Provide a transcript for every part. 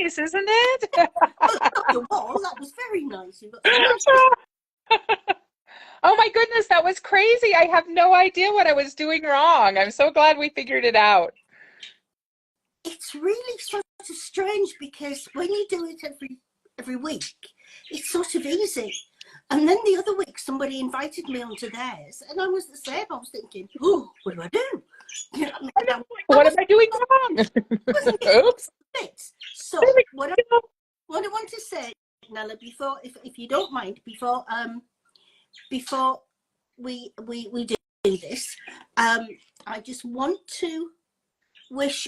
nice, isn't it? Oh, it was. That was very nice. You've got some nice. Oh my goodness, that was crazy. I have no idea what I was doing wrong. I'm so glad we figured it out. It's really sort of strange because when you do it every week, it's sort of easy. And then the other week, somebody invited me onto theirs, and I was the same. I was thinking, "Oh, what do I do?" You know, I know, I what am I doing wrong? wasn't getting Oops. it. So what I want to say, Nella, before, if you don't mind, before we do this, I just want to wish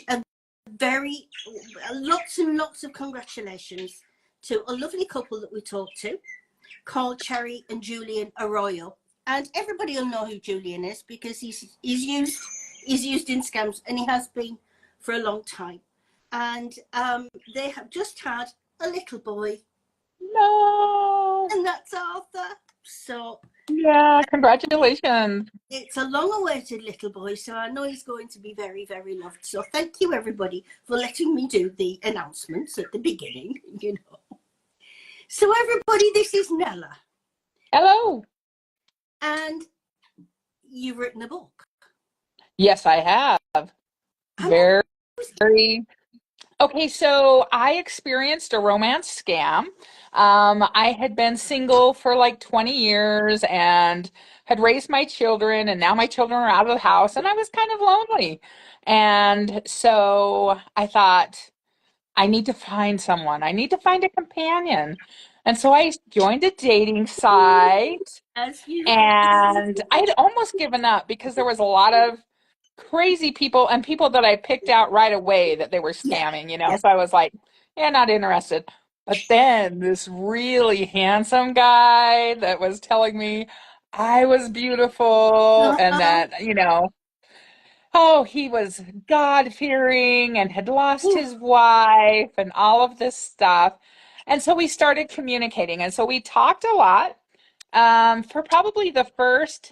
lots and lots of congratulations to a lovely couple that we talked to, called Cherry and Julian Arroyo. And everybody will know who Julian is because he's used in scams, and he has been for a long time. And they have just had a little boy. No. And that's Arthur. So Yeah, congratulations. it's a long-awaited little boy, so I know he's going to be very, very loved. So thank you, everybody, for letting me do the announcements at the beginning, you know. So everybody, this is Nella. Hello. And you've written a book. Yes, I have. Very, very. Okay, so I experienced a romance scam. I had been single for like 20 years and had raised my children, and now my children are out of the house, and I was kind of lonely. And so I thought, I need to find someone. I need to find a companion. And so I joined a dating site, As you and I had almost given up because there was a lot of crazy people and people that I picked out right away that they were yeah, scamming, you know? yeah. So I was like, yeah, not interested. But then this really handsome guy that was telling me I was beautiful and Uh-huh. that, oh, he was God-fearing and had lost his wife and all of this stuff. And so we started communicating. And so we talked a lot for probably the first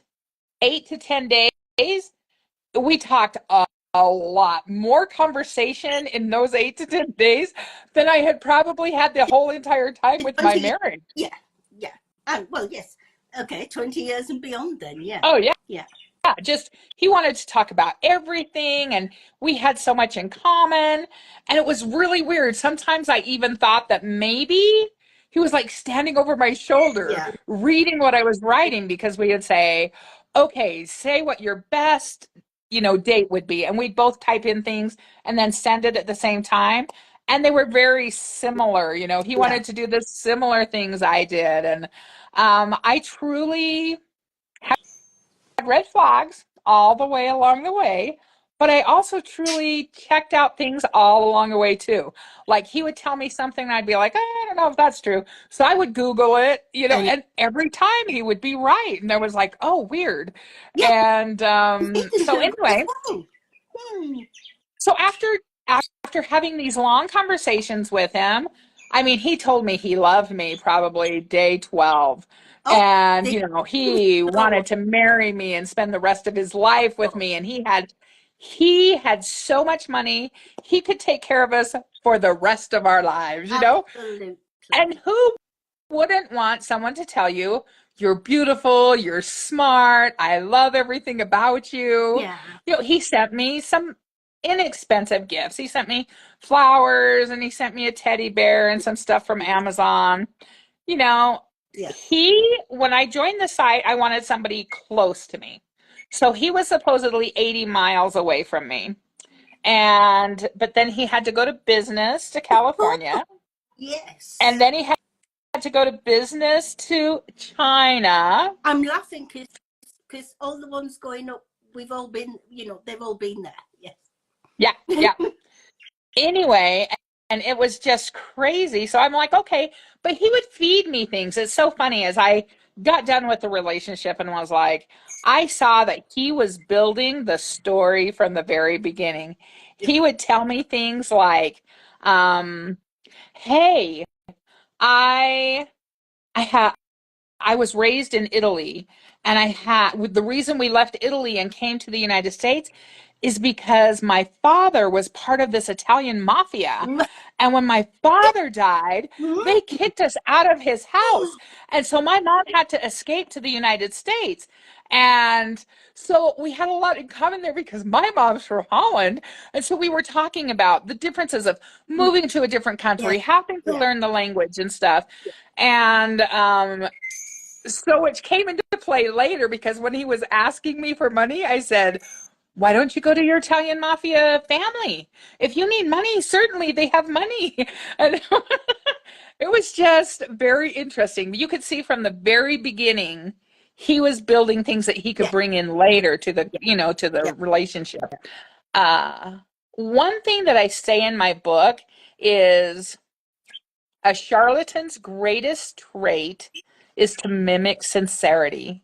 8 to 10 days. We talked a lot more conversation in those 8 to 10 days than I had probably had the whole entire time with my 20 years. marriage. Yeah, yeah. Oh, well, yes. Okay, 20 years and beyond then, yeah. Oh, yeah. Yeah. Yeah, just he wanted to talk about everything, and we had so much in common, and it was really weird. Sometimes I even thought that maybe he was like standing over my shoulder Yeah. reading what I was writing because we would say, okay, say what your best, date would be, and we'd both type in things and then send it at the same time. And they were very similar, he Yeah. wanted to do the similar things I did, and I truly red flags all the way along the way, but I also truly checked out things all along the way too. Like he would tell me something and I'd be like, I don't know if that's true. So I would Google it, And and every time he would be right. And I was like, oh, weird. yeah, And he so deserved it as anyway, well. Hmm. so after having these long conversations with him, I mean, he told me he loved me probably day 12. Oh, And, they he so wanted to marry me and spend the rest of his life with me. And he had so much money, he could take care of us for the rest of our lives. absolutely. And who wouldn't want someone to tell you, you're beautiful, you're smart, I love everything about you. Yeah. He sent me some inexpensive gifts. He sent me flowers and he sent me a teddy bear and some stuff from Amazon. You know, Yeah. when I joined the site, I wanted somebody close to me. So he was supposedly 80 miles away from me. But then he had to go to business to California. And Yes. then he had to go to business to China. I'm laughing because all the ones going up, we've all been, they've all been there. Yes. Yeah, yeah. Anyway, and it was just crazy. So I'm like, okay, but he would feed me things. It's so funny as I got done with the relationship and was like, I saw that he was building the story from the very beginning. Yeah. He would tell me things like, um, hey, I I had I was raised in Italy, and the reason we left Italy and came to the United States is because my father was part of this Italian mafia. And when my father died, they kicked us out of his house. And so my mom had to escape to the United States. And so we had a lot in common there because my mom's from Holland. And so we were talking about the differences of moving to a different Yeah, country, having to yeah, learn the language and stuff. And so which came into play later because when he was asking me for money, I said, why don't you go to your Italian mafia family? If you need money, certainly they have money. And it was just very interesting. You could see from the very beginning, he was building things that he could yeah, bring in later to the, yeah, to the yeah. relationship. One thing that I say in my book is a charlatan's greatest trait is to mimic sincerity.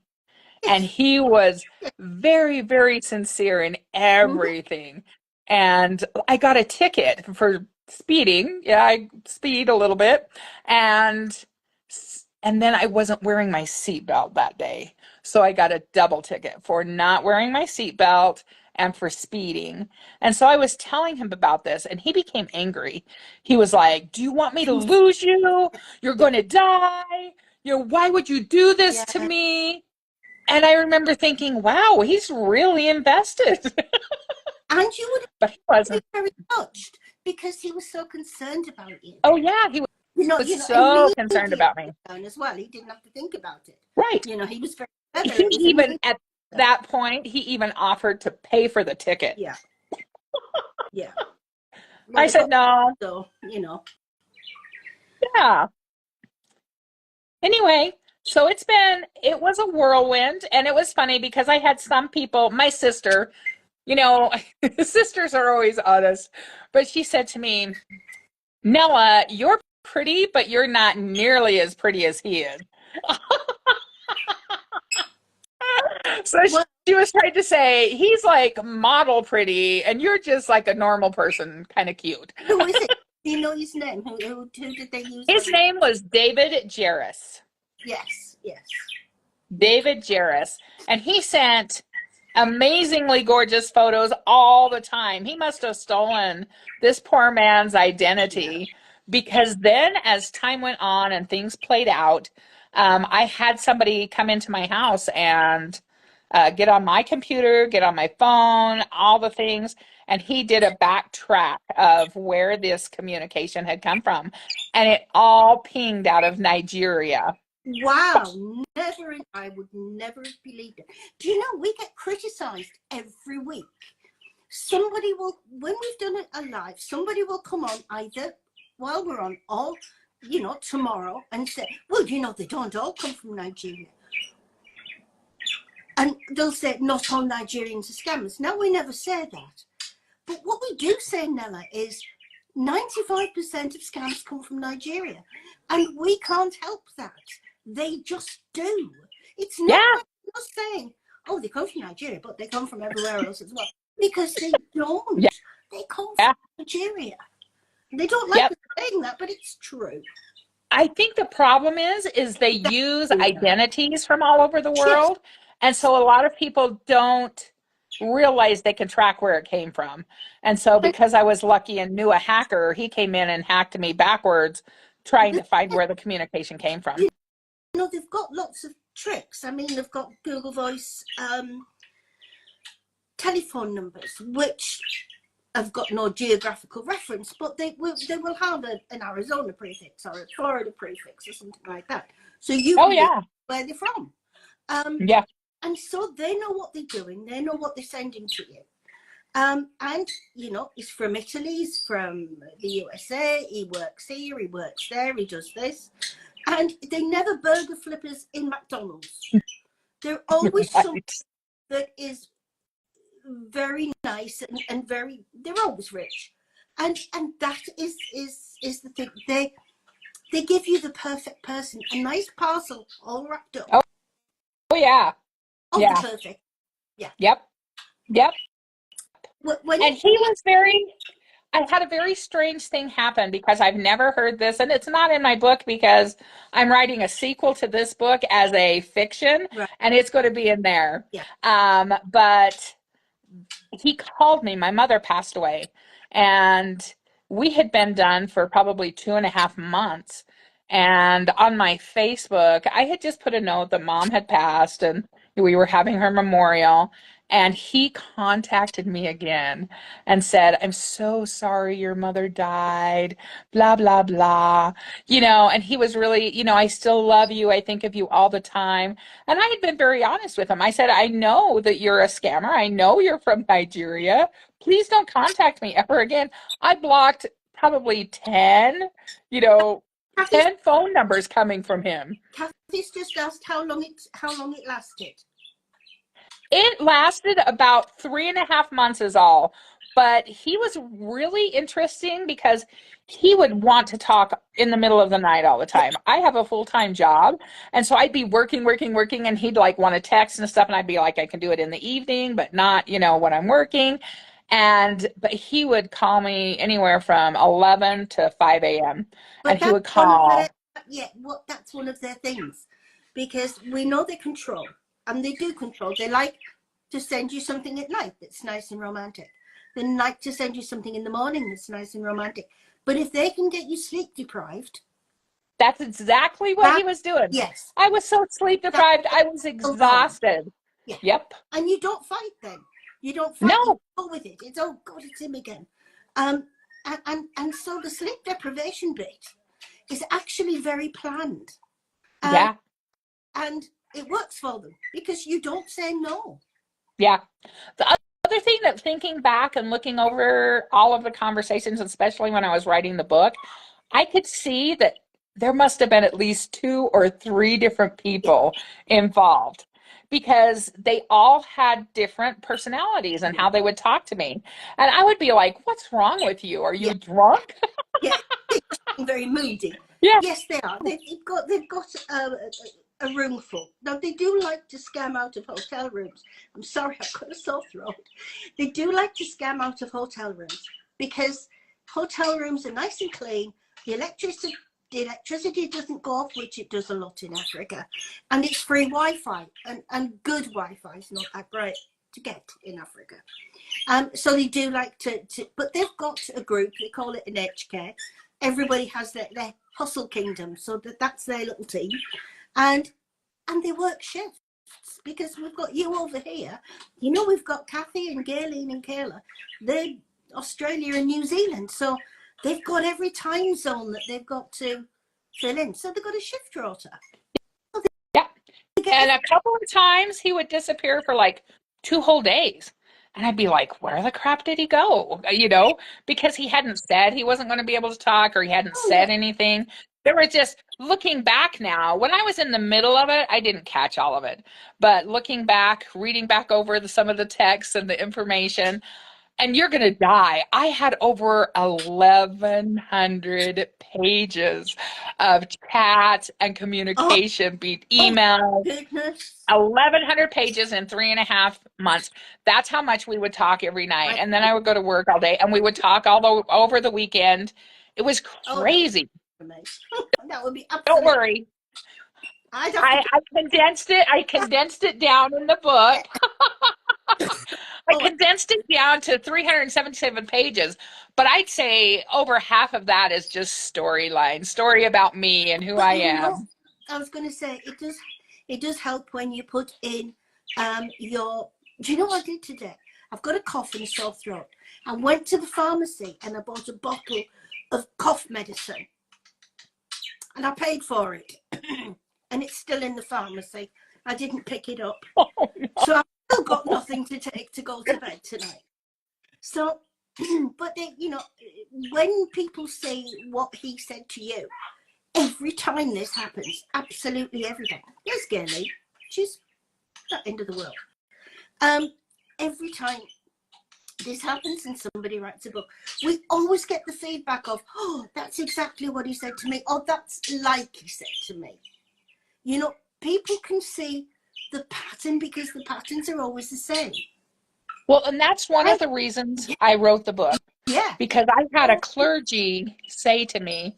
And Yes. he was Yes. very, very sincere in Mhm. everything. And I got a ticket for speeding. Yeah, I speed a little bit. And and then I wasn't wearing my seatbelt that day. So I got a double ticket for not wearing my seatbelt and for speeding. And so I was telling him about this and he became angry. He was like, "Do you want me to lose you? You're Yeah, going to die. Why would you do this to yeah. me?" And I remember thinking, wow, he's really invested. And you would But he be wasn't. very touched because he was so concerned about you. Oh, yeah, he was so concerned Immediately about me. as well. He didn't have to think about it. Right. He was very clever. He It was even, immediate. at that point, he even offered to pay for the ticket. Yeah, yeah. Well, I they said, got no. so. Yeah. Anyway, so it was a whirlwind. And it was funny because I had some people, my sister, you know, sisters are always honest, but she said to me, Nella, you're pretty, but you're not nearly as pretty as he is. So Well, she was trying to say he's like model pretty, and you're just like a normal person, kind of cute. who is it? Do you know his name? Who did they use His on it? name was David Jarris. Yes, yes. David Jarris. And he sent amazingly gorgeous photos all the time. He must have stolen this poor man's Yeah. identity because then, as time went on and things played out, I had somebody come into my house and get on my computer, get on my phone, all the things. And he did a backtrack of where this communication had come from. And it all pinged out of Nigeria. Wow, I would never have believed it. Do you know, we get criticized every week. Somebody will, when we've done a live, somebody will come on either while we're on or, tomorrow and say, well, they don't all come from Nigeria. And they'll say, not all Nigerians are scammers. No, we never say that. But what we do say, Nella, is 95% of scams come from Nigeria. And we can't help that. They just do. It's not Yeah, like us saying, oh, they come from Nigeria, but they come from everywhere else as well. Because they don't. yeah, They come from yeah. Nigeria. They don't like Yep. us saying that, but it's true. I think the problem is they use Yeah. identities from all over the Yes. world. And so a lot of people don't realize they can track where it came from. And so And because I was lucky and knew a hacker, he came in and hacked me backwards trying to find where the communication came from. they've got lots of tricks. I mean, they've got Google Voice telephone numbers, which have got no geographical reference, but they will have an Arizona prefix or a Florida prefix or something like that. So you Oh can get yeah. where they're from. Yeah. And so they know what they're doing. They know what they're sending to you. And, he's from Italy, he's from the USA, he works here, he works there, he does this. And they never burger flippers in McDonald's. They're always something Right. that is very nice and they're always rich. And that is the thing. They give you the perfect person, a nice parcel all wrapped up Oh, oh yeah. of the Yeah. perfect. Yeah. Yep. Yep. When And I had a very strange thing happen because I've never heard this, and it's not in my book because I'm writing a sequel to this book as a fiction, right, and it's going to be in there. yeah. But he called me. My mother passed away, and we had been done for probably 2.5 months. And on my Facebook, I had just put a note that mom had passed and we were having her memorial. And he contacted me again and said, I'm so sorry your mother died, blah, blah, blah. And he was really, I still love you. I think of you all the time. And I had been very honest with him. I said, I know that you're a scammer. I know you're from Nigeria. Please don't contact me ever again. I blocked probably 10, you know, Kathy's, 10 phone numbers coming from him. Kathy's just asked how long it lasted. It lasted about 3.5 months is all. But he was really interesting because he would want to talk in the middle of the night all the time. I have a full-time job, and so I'd be working, working, working, and he'd like want to text and stuff, and I'd be like, I can do it in the evening, but not, when I'm working. But he would call me anywhere from 11 to 5 a.m. and But he that's would one of their, call. that's one of their things, because we know they control, and they do control. They like to send you something at night that's nice and romantic. They like to send you something in the morning that's nice and romantic. But if they can get you sleep deprived, That's exactly what he that, was doing. yes, I was so sleep that deprived. I was alone, exhausted. yeah. Yep. And you don't fight then. You don't fight. You No. go with it. It's, oh God, it's him again. And so the sleep deprivation bit is actually very planned. Yeah. And it works for them because you don't say no. Yeah. The other thing that thinking back and looking over all of the conversations, especially when I was writing the book, I could see that there must have been at least 2 or 3 different Yeah. people involved because they all had different personalities and how they would talk to me. And I would be like, what's wrong with you? Are Yeah. you drunk? Yeah. They're very moody. Yeah. Yes, they are. They've got a room full. Now they do like to scam out of hotel rooms. I'm sorry, I've got a sore throat. They do like to scam out of hotel rooms because hotel rooms are nice and clean. The electricity doesn't go off, which it does a lot in Africa, and it's free Wi-Fi, and good Wi-Fi is not that great to get in Africa. So they do like to, but they've got a group. They call it an HK. Everybody has their hustle kingdom, so that's their little team, and they work shifts because we've got you over here. We've got Kathy and Gayleen and Kayla. They're Australia and New Zealand, so they've got every time zone that they've got to fill in. So they've got a shift rota. Yeah. And a couple of times he would disappear for like 2 whole days. And I'd be like, where the crap did he go? Because he hadn't said he wasn't going to be able to talk or he hadn't Oh yeah. said anything. There was just looking back now, when I was in the middle of it, I didn't catch all of it. But looking back, reading back over some of the texts and the information, and you're going to die. I had over 1,100 pages of chat and Oh, communication, be oh email, goodness. 1,100 pages in 3.5 months. That's how much we would talk every night. I, And then I would go to work all day and we would talk over the weekend. It was oh, that would crazy. be amazing. That would be Don't absolutely. worry. I'd have to I condensed it. I condensed it down in the book. get. I Oh, condensed it down to 377 pages, but I'd say over half of that is just story about me and who but I am. I was going to say it does help when you put in your. Do you know what I did today? I've got a cough and a sore throat. I went to the pharmacy and I bought a bottle of cough medicine, and I paid for it, and it's still in the pharmacy. I didn't pick it up, Oh, no. so I've still got nothing to take to go to bed tonight. So, but when people say what he said to you, every time this happens, absolutely every time. Yes, Gaylee, she's not end of the world. Every time this happens and somebody writes a book, we always get the feedback of, oh, that's exactly what he said to me, or that's like he said to me. People can see the pattern because the patterns are always the same. Well, and that's one of the reasons I wrote the book, Yeah. because I had a clergy say to me,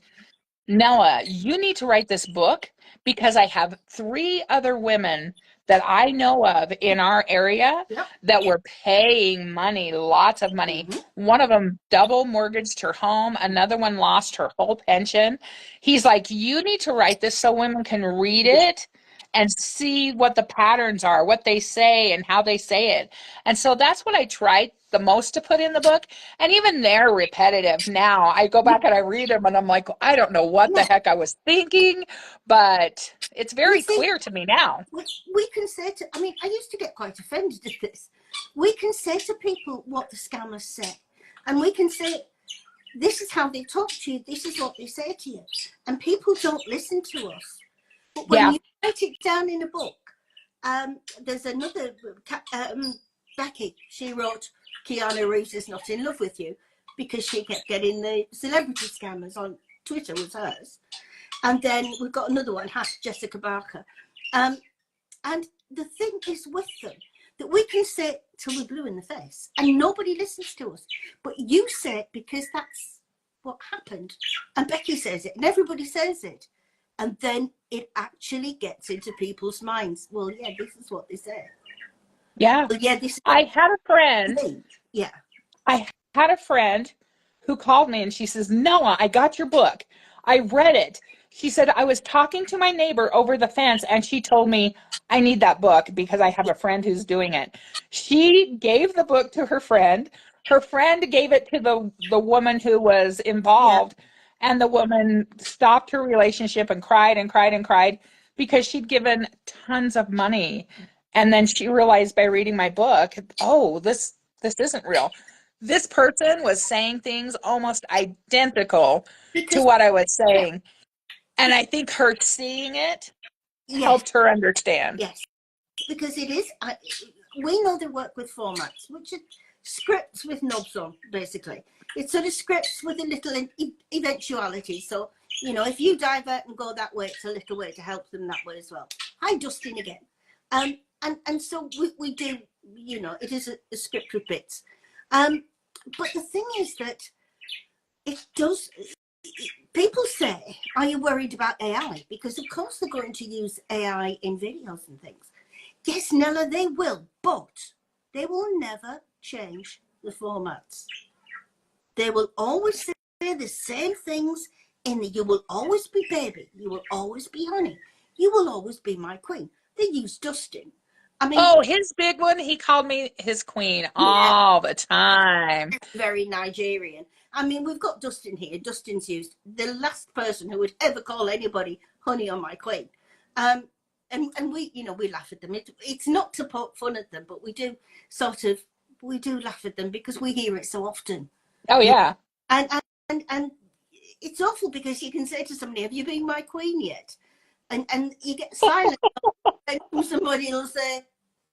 Nella, you need to write this book because I have three other women that I know of in our area Yep. that were paying money, lots of money. Hmm. One of them double mortgaged her home, another one lost her whole pension. He's like, you need to write this so women can read Yeah. it and see what the patterns are, what they say, and how they say it. And so that's what I tried the most to put in the book. And even they're repetitive now. I go Yeah. back and I read them and I'm like, I don't know what the Yeah. heck I was thinking, but it's You very see, clear to me now. we can say to, I mean, I used to get quite offended at this. We can say to people what the scammers say. And we can say, this is how they talk to you, this is what they say to you. And people don't listen to us. But when Yeah. you write it down in a book, there's another, Becky, she wrote, Keanu Reeves is not in love with you, because she kept getting the celebrity scammers on Twitter, was hers. And then we've got another one, Jessica Barker. Um, and the thing is with them, that we can say it till we're blue in the face and nobody listens to us. But you say it because that's what happened. And Becky says it and everybody says it. And then it actually gets into people's minds. Well, yeah, this is what they say. Yeah. Well, yeah, this is I what had a they friend think. Yeah. I had a friend who called me and she says, Noah, I got your book. I read it. She said, I was talking to my neighbor over the fence and she told me I need that book because I have Yeah. a friend who's doing it. She gave the book to her friend. Her friend gave it to the woman who was Yeah. involved, and the woman stopped her relationship and cried and cried and cried because she'd given tons of money. And then she realized by reading my book, oh, this isn't real. This person was saying things almost identical to Because, what I was yeah, saying. And I think her seeing it yes, helped her understand. yes. Because it is, we know they work with formats, which are scripts with knobs on, basically. It's sort of scripts with a little eventuality. So, you know, if you divert and go that way, it's a little way to help them that way as well. Hi, Dustin again. And so we do, you know, it is a script with bits. But the thing is that it does, people say, are you worried about AI? Because of course they're going to use AI in videos and things. Yes, Nella, they will, but they will never change the formats. They will always say the same things in the you will always be baby, you will always be honey, you will always be my queen. They use Dustin. I mean, Oh, his big one, he called me his queen yeah, all the time. very Nigerian. I mean, we've got Dustin here. Dustin's used the last person who would ever call anybody honey on my queen. Um, and we, you know, we laugh at them. It's not to poke fun at them, but we do sort of, we do laugh at them because we hear it so often. Oh, Yeah. yeah. And it's awful because you can say to somebody, have you been my queen yet? And you get silent. And somebody will say,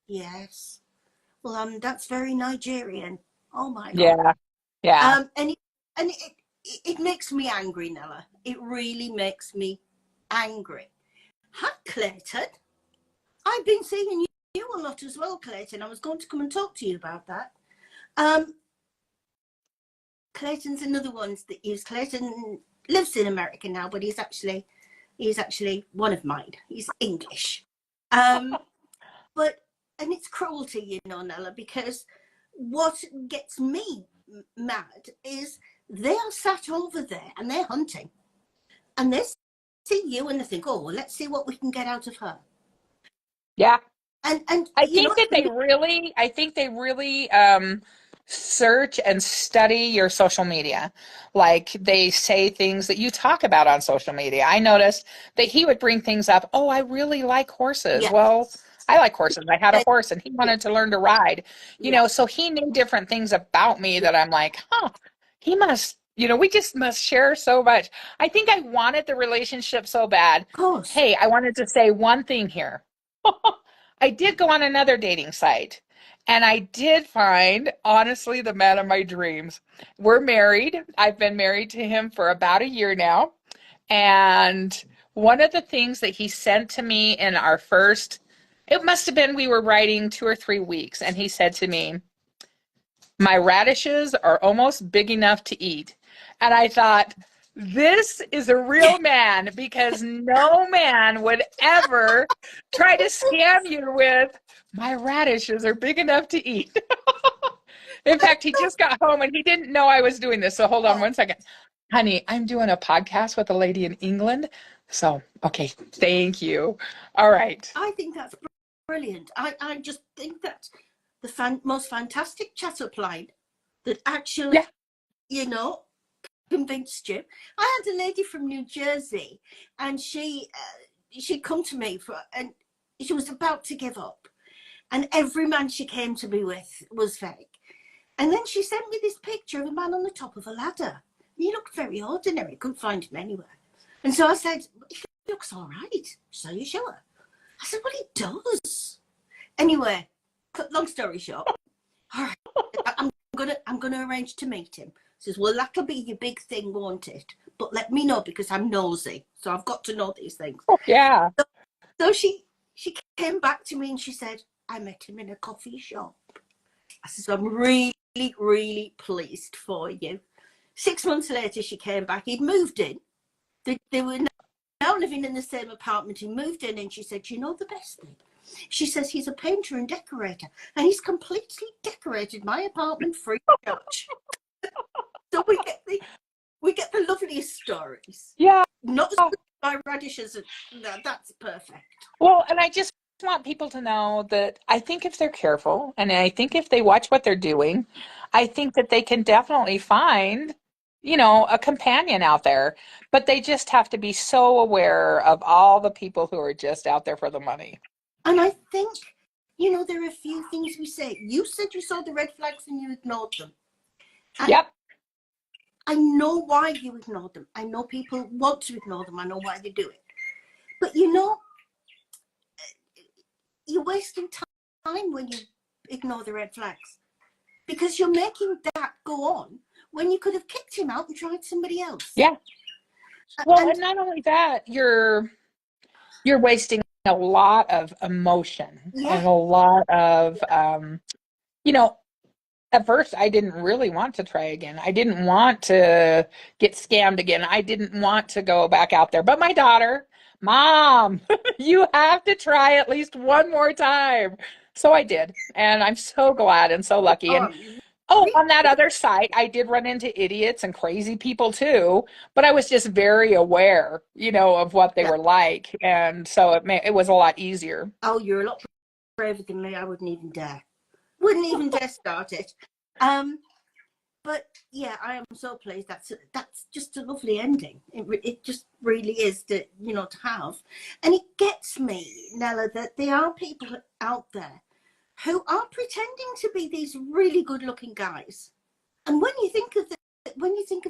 yes. Well, that's very Nigerian. Oh my God. Yeah. Yeah. And it makes me angry, Nella. It really makes me angry. Hi, Clayton. I've been seeing you a lot as well, Clayton. I was going to come and talk to you about that. Um, Clayton's another one that use. Clayton lives in America now, but he's actually one of mine. He's English. Um, but and it's cruelty, you know, Nella, because what gets me mad is they are sat over there and they're hunting, and they see you and they think, oh, well, let's see what we can get out of her. Yeah. And I you know think that what I mean? I think they really search and study your social media. Like they say things that you talk about on social media. I noticed that he would bring things up. Oh, I really like horses. Yeah, Well, I like horses. I had a horse and he yeah, wanted to learn to ride, yeah, so he knew different things about me yeah. that I'm like, huh, he must, we just must share so much. I think I wanted the relationship so bad. Of course. Hey, I wanted to say one thing here. I did go on another dating site and I did find, honestly, the man of my dreams. We're married. I've been married to him for about a year now. And one of the things that he sent to me in our first, it must have been we were writing 2 or 3 weeks, and he said to me, my radishes are almost big enough to eat. And I thought, this is a real man, because no man would ever try to scam you with, my radishes are big enough to eat. In fact, he just got home and he didn't know I was doing this. So hold on Oh, one second. Honey, I'm doing a podcast with a lady in England. So, okay, thank you. All right. I think that's brilliant. I just think that's the most fantastic chat-up line that actually, Yeah. you know, convinced you. I had a lady from New Jersey, and she'd come to me and she was about to give up, and every man she came to me with was fake. And then she sent me this picture of a man on the top of a ladder. He looked very ordinary. Couldn't find him anywhere. And so I said, he looks all right. So you sure? I said, well, he does. Anyway, long story short, all right, I'm gonna arrange to meet him. He says, well, that'll be your big thing, won't it? But let me know, because I'm nosy. So I've got to know these things. Oh, yeah. So she came back to me and she said, I met him in a coffee shop. I said, so I'm really, really pleased for you. 6 months later, she came back. He'd moved in. They were now living in the same apartment. He moved in, and she said, you know the best thing? She says, he's a painter and decorator, and he's completely decorated my apartment free of charge. So we get the loveliest stories. Yeah. Not as good as my radishes. That's perfect. Well, and I just want people to know that I think if they're careful, and I think if they watch what they're doing, I think that they can definitely find, a companion out there. But they just have to be so aware of all the people who are just out there for the money. And I think, there are a few things we say. You said you saw the red flags and you ignored them. And Yep. I know why you ignored them. I know people want to ignore them. I know why they do it. But you're wasting time when you ignore the red flags, because you're making that go on when you could have kicked him out and tried somebody else. Yeah. Well, and not only that, you're wasting a lot of emotion and a lot of, at first I didn't really want to try again. I didn't want to get scammed again. I didn't want to go back out there. But my daughter, Mom, you have to try at least one more time. So I did. And I'm so glad and so lucky. And on that other site, I did run into idiots and crazy people too, but I was just very aware, of what they were like. And so it was a lot easier. Oh, you're a lot braver than me. I wouldn't even dare. Start it. But yeah, I am so pleased. That's just a lovely ending. It just really is to have. And it gets me, Nella, that there are people out there who are pretending to be these really good-looking guys, and when you think of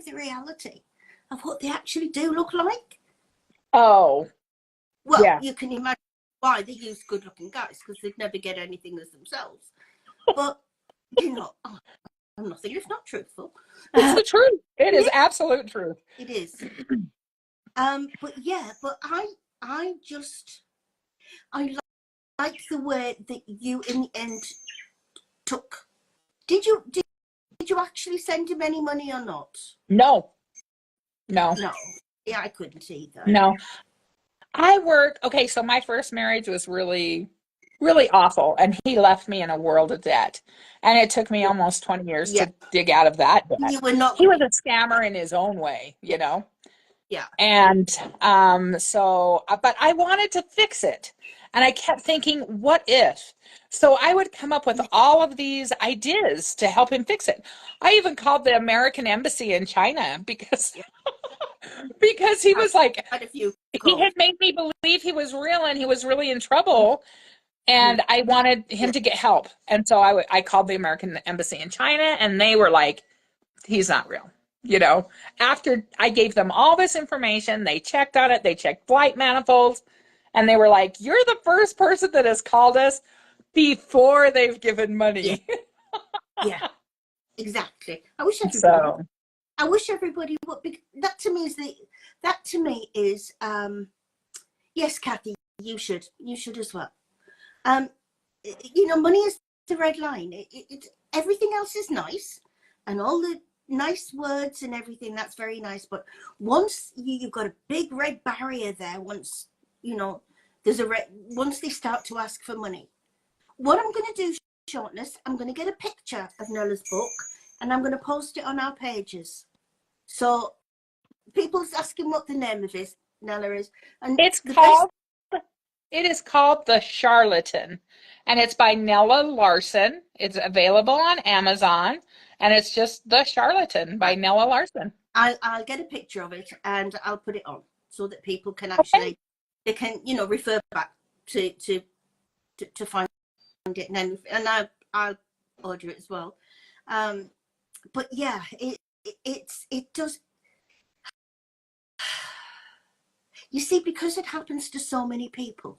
the reality of what they actually do look like, well, yeah. You can imagine why they use good-looking guys, because they'd never get anything as themselves. But I'm nothing if not truthful. It's the truth. It is absolute truth. It is. But I like the way that you in the end took. Did you actually send him any money or not? No. Yeah, I couldn't either. No. Okay, so my first marriage was really, really awful, and he left me in a world of debt. And it took me almost 20 years to dig out of that debt. You were not. He was a scammer in his own way, Yeah. And but I wanted to fix it. And I kept thinking, what if? So I would come up with all of these ideas to help him fix it. I even called the American embassy in China because he was like, he had made me believe he was real and he was really in trouble. And I wanted him to get help. And so I called the American embassy in China, and they were like, he's not real. After I gave them all this information, they checked on it. They checked flight manifolds, and they were like, you're the first person that has called us before they've given money. Yeah, exactly. I wish everybody would be. That to me is yes, Kathy, you should as well. Money is the red line. Everything else is nice, and all the nice words and everything, that's very nice. But once you've got a big red barrier there, once, you know, once they start to ask for money, what I'm going to do, Shortness, I'm going to get a picture of Nella's book and I'm going to post it on our pages. So people's asking what the name of Nella is. And It's the best, called it is called The Charlatan, and it's by Nella Larsen. It's available on Amazon, and it's just The Charlatan by Nella Larsen. I'll get a picture of it and I'll put it on so that people can Okay. actually, they can, you know, refer back to find it, and I'll order it as well. But yeah, it does. You see, because it happens to so many people.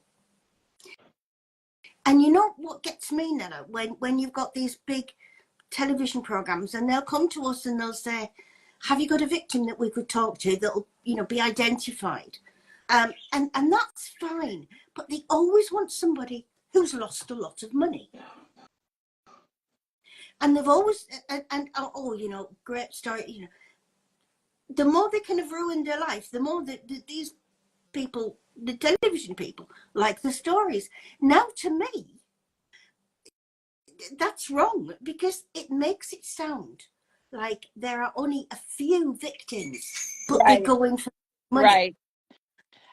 And you know what gets me, Nella, when you've got these big television programs and they'll come to us and they'll say, have you got a victim that we could talk to that'll, you know, be identified? And that's fine, but they always want somebody who's lost a lot of money. And they've always, and oh, you know, great story, you know. The more they can have ruined their life, the more that these people, the television people, like the stories. Now, to me, that's wrong because it makes it sound like there are only a few victims, but they're Right. going for money. Right.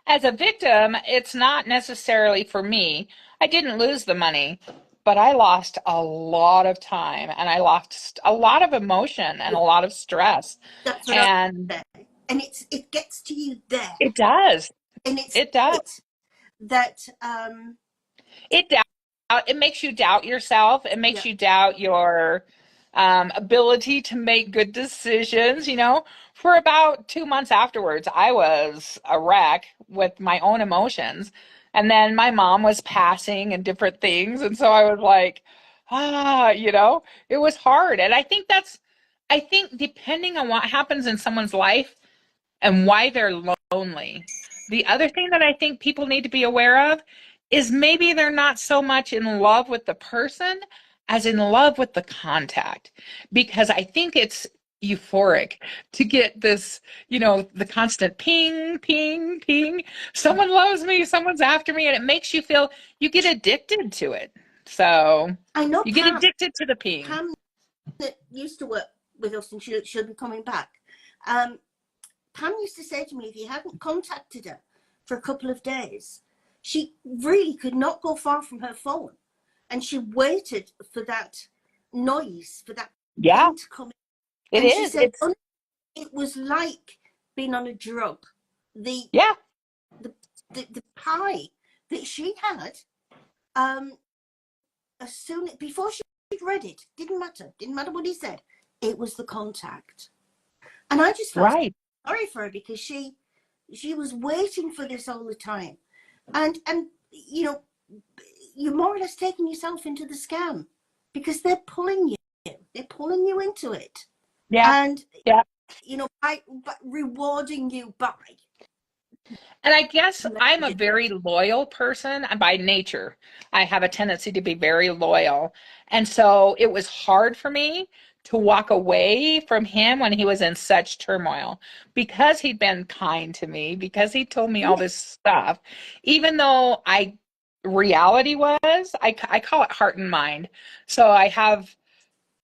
As a victim, it's not necessarily for me. I didn't lose the money, but I lost a lot of time and I lost a lot of emotion and a lot of stress. That's what I And say. And it gets to you there. it does. And It does. it's that It doubt it makes you doubt yourself. It yeah, makes you doubt your ability to make good decisions. You know, for about 2 months afterwards, I was a wreck with my own emotions. And then my mom was passing and different things. And so I was like, you know, it was hard. And I think depending on what happens in someone's life, and why they're lonely. The other thing that I think people need to be aware of is maybe they're not so much in love with the person as in love with the contact. Because I think it's euphoric to get this, you know, the constant ping, ping, ping. Someone loves me, someone's after me, and it makes you feel you get addicted to it. So I know you get addicted to the ping. Pam that used to work with us, and she'll be coming back. Um, Pam used to say to me, if you hadn't contacted her for a couple of days, she really could not go far from her phone. And she waited for that noise, for that Yeah, ping to come in. it And she is. said, It's it was like being on a drug. The, yeah, the pie that she had, um, before she read it, didn't matter what he said, it was the contact. And I just felt right. sorry for her because she was waiting for this all the time, and you know, you're more or less taking yourself into the scam because they're pulling you into it, Yeah. and Yeah. you know, by rewarding you by And I guess I'm a messages. very loyal person by nature. I have a tendency to be very loyal. And so it was hard for me to walk away from him when he was in such turmoil because he'd been kind to me, because he told me all Yeah, this stuff. Even though reality was, I call it heart and mind. So I have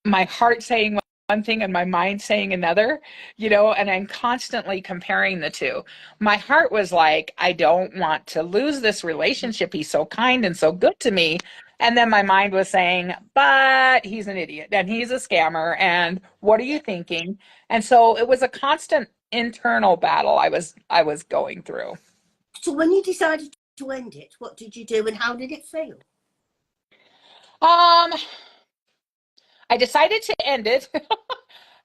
my heart saying one thing and my mind saying another, you know, and I'm constantly comparing the two. My heart was like, I don't want to lose this relationship. He's so kind and so good to me. And then my mind was saying, but he's an idiot and he's a scammer. And what are you thinking? And so it was a constant internal battle I was going through. so when you decided to end it, what did you do and how did it feel? Um, I decided to end it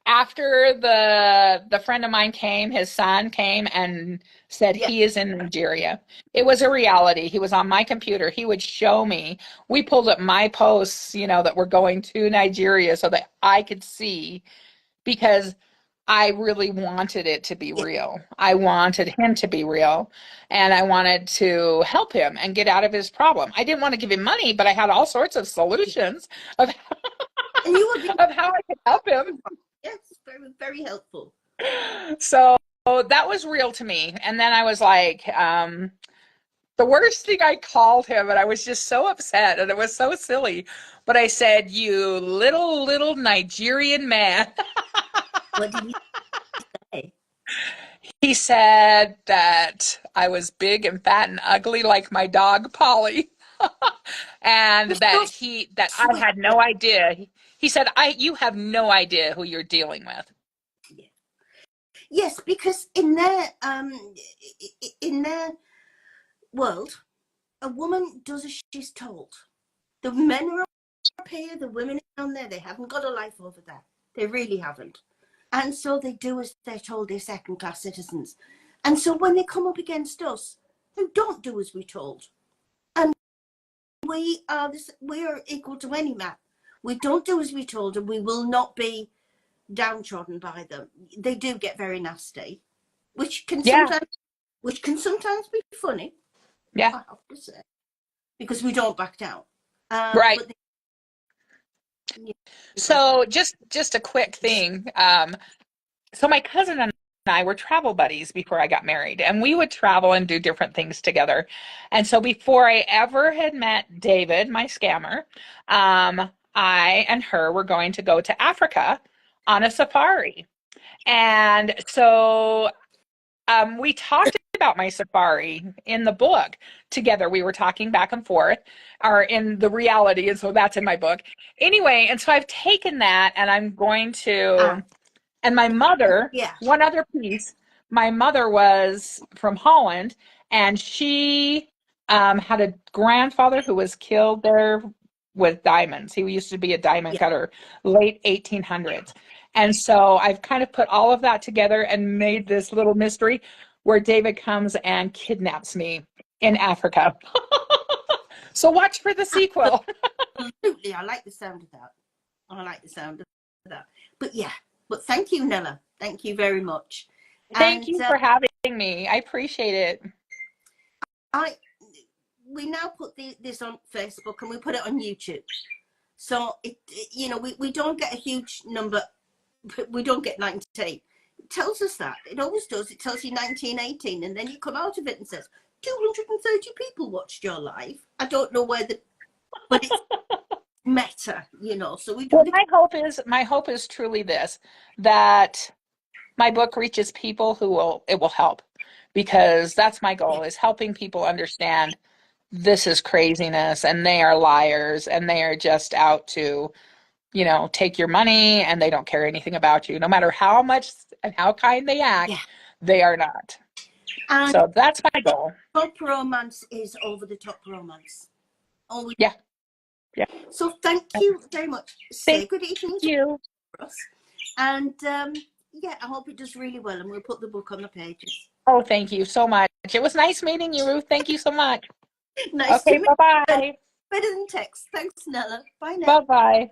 after the friend of mine came, his son came and said Yeah, he is in Nigeria. It was a reality. He was on my computer. He would show me. We pulled up my posts, you know, that were going to Nigeria so that I could see because I really wanted it to be yeah. real. I wanted him to be real and I wanted to help him and get out of his problem. I didn't want to give him money, but I had all sorts of solutions of And you were being of how I could help him. Yes, very, very helpful. So that was real to me. And then I was like, the worst thing, I called him and I was just so upset and it was so silly. But I said, "You little Nigerian man." What did he say? He said that I was big and fat and ugly like my dog Polly. And Which that goes that I to had no idea. He said, "I you have no idea who you're dealing with." yes, because in their world, a woman does as she's told. The men are up here, the women are down there. They haven't got a life over there. They really haven't. And so they do as they're told. They're second-class citizens. And so when they come up against us, who don't do as we're told, and we are equal to any man. We don't do as we're told, and we will not be downtrodden by them. They do get very nasty, which can Yeah, sometimes be funny, yeah, I have to say, because we don't back down. right. But they, So just a quick thing. So my cousin and I were travel buddies before I got married, and we would travel and do different things together. And so before I ever had met David, my scammer, I and her were going to go to Africa on a safari. And so we talked about my safari in the book together. We were talking back and forth, or in the reality, and so that's in my book. Anyway, and so I've taken that and I'm going to, and my mother, yeah, one other piece, my mother was from Holland and she had a grandfather who was killed there with diamonds. He used to be a diamond yeah. cutter, late 1800s. And so I've kind of put all of that together and made this little mystery where David comes and kidnaps me in Africa. So watch for the sequel. Absolutely. I like the sound of that. I like the sound of that. But yeah, but thank you, Nella. Thank you very much. Thank And you for having me. I appreciate it. I we now put this on Facebook and we put it on YouTube. So we don't get a huge number. We don't get 19. It tells us that. It always does. It tells you 1918, and then you come out of it and says 230 people watched your live. I don't know but it's meta, So we do Well, it. my hope is truly this, that my book reaches people who it will help, because that's my Yeah, goal, is helping people understand this is craziness and they are liars and they are just out to, take your money, and they don't care anything about you. No matter how much and how kind they act, yeah. they are not. And So that's my goal. top romance is over the top romance. Always. Yeah. Yeah. So thank you very much. Say Thank good evening to you. us. And yeah, I hope it does really well, and we'll put the book on the pages. Oh, thank you so much. It was nice meeting you, Ruth. Thank you so much. Nice to Okay, meet you. bye-bye. Better than text. Thanks, Nella. Bye now. Bye-bye.